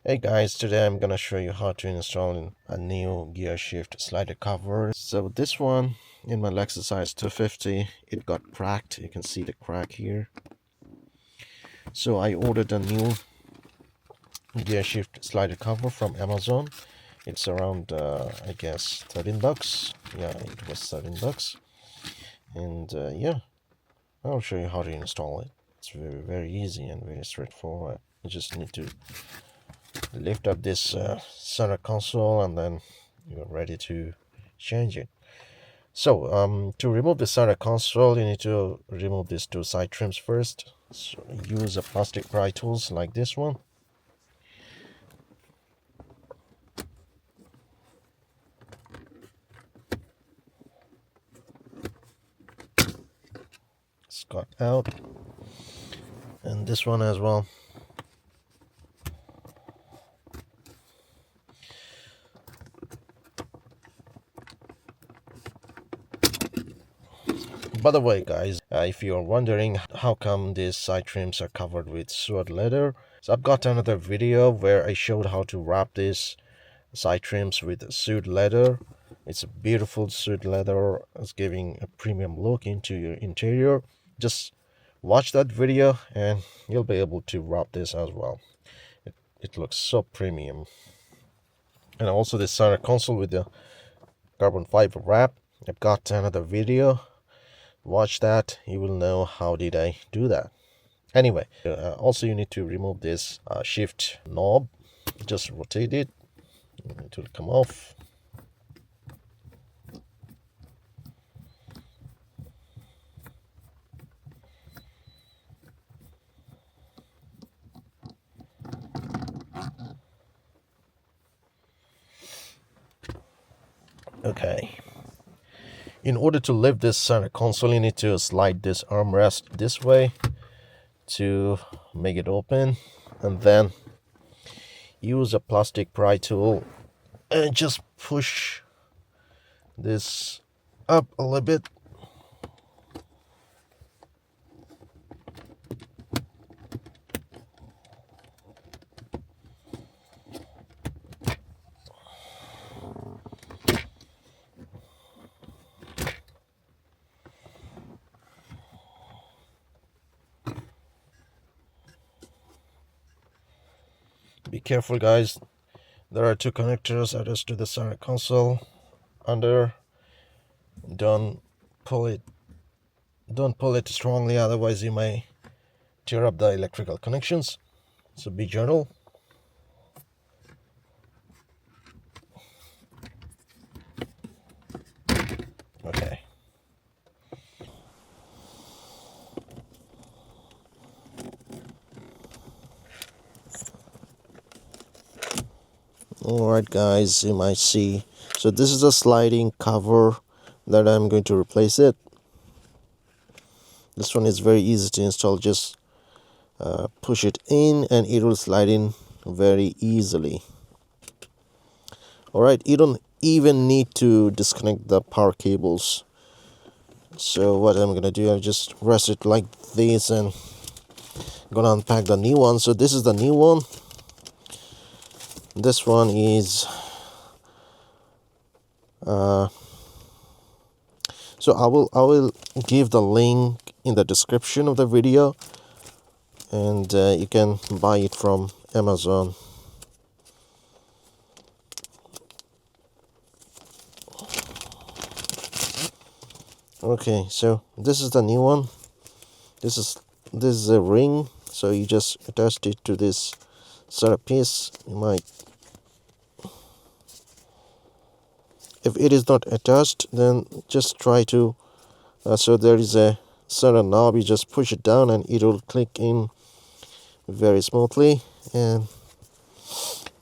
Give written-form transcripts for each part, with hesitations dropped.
Hey guys, today I'm gonna show you how to install a new gear shift slider cover. So this one in my Lexus IS250, it got cracked. You can see the crack here. So I ordered a new gear shift slider cover from Amazon. It's around I guess 13 bucks. Yeah, it was 13 bucks. And yeah, I'll show you how to install it. It's very easy and very straightforward. You just need to lift up this center console and then you're ready to change it. So to remove the center console, you need to remove these two side trims first. So use a plastic pry tools like this one. It's got out, and this one as well. By the way guys, if you're wondering how come these side trims are covered with suede leather, so I've got another video where I showed how to wrap these side trims with suede leather. It's a beautiful suede leather. It's giving a premium look into your interior. Just watch that video and you'll be able to wrap this as well. It looks so premium. And also the center console with the carbon fiber wrap. I've got another video. Watch that. You will know how did I do that. Anyway, also you need to remove this shift knob. Just rotate it. It will come off. Okay. In order to lift this center console, you need to slide this armrest this way to make it open, and then use a plastic pry tool and just push this up a little bit. Be careful guys, there are two connectors attached to the center console under. Don't pull it strongly, otherwise you may tear up the electrical connections, so be gentle. Okay. Alright guys, you might see, so this is a sliding cover that I'm going to replace it. This one is very easy to install. Just push it in and it will slide in very easily. Alright, you don't even need to disconnect the power cables. So what I'm gonna do, I'll just rest it like this and gonna unpack the new one. So this is the new one. This one is so I will give the link in the description of the video, and you can buy it from Amazon. Okay, so this is the new one. This is a ring, so you just attach it to this center piece. You might, if it is not attached, then just try to so there is a center knob. You just push it down and it will click in very smoothly, and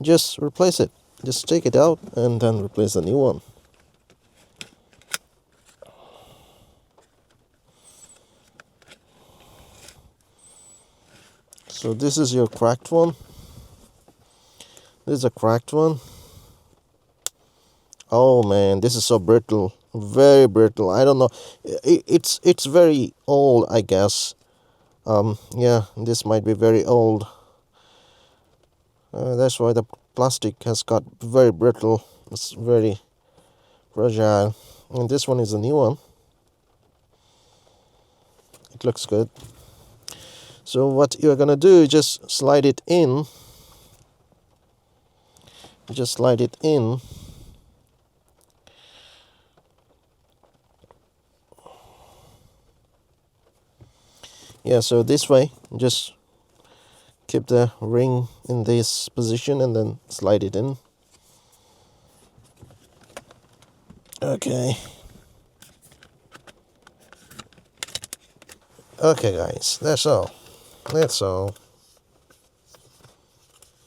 just replace it. Just take it out and then replace the new one. So this is your cracked one. This is a cracked one. Oh man, this is so brittle, very brittle. I don't know, it's very old, I guess. Yeah, this might be very old. That's why the plastic has got very brittle. It's very fragile. And this one is a new one. It looks good. So what you're gonna do is just slide it in. Just slide it in. Yeah, so this way, just keep the ring in this position and then slide it in. Okay. Okay, guys, that's all. That's all.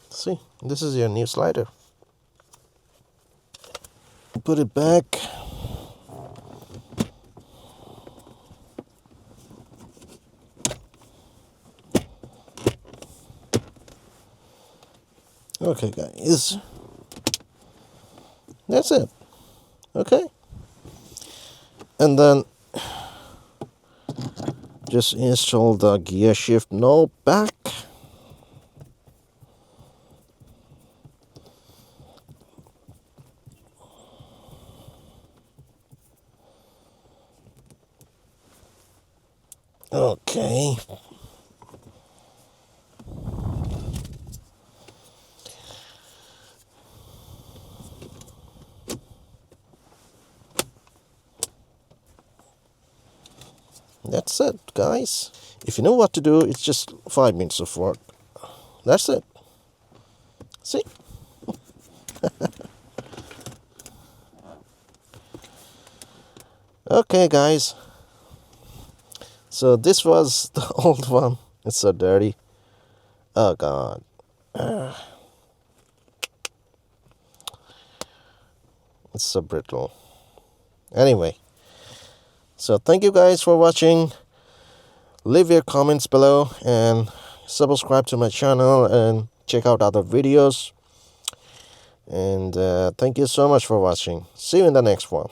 See, this is your new slider. Put it back. Okay, guys. That's it. Okay. And then just install the gear shift knob back. Okay. That's it, guys. If you know what to do, it's just 5 minutes of work. That's it. See? Okay, guys. So this was the old one. It's so dirty. Oh, God. It's so brittle. Anyway. So thank you guys for watching. Leave your comments below and subscribe to my channel and check out other videos. And thank you so much for watching. See you in the next one.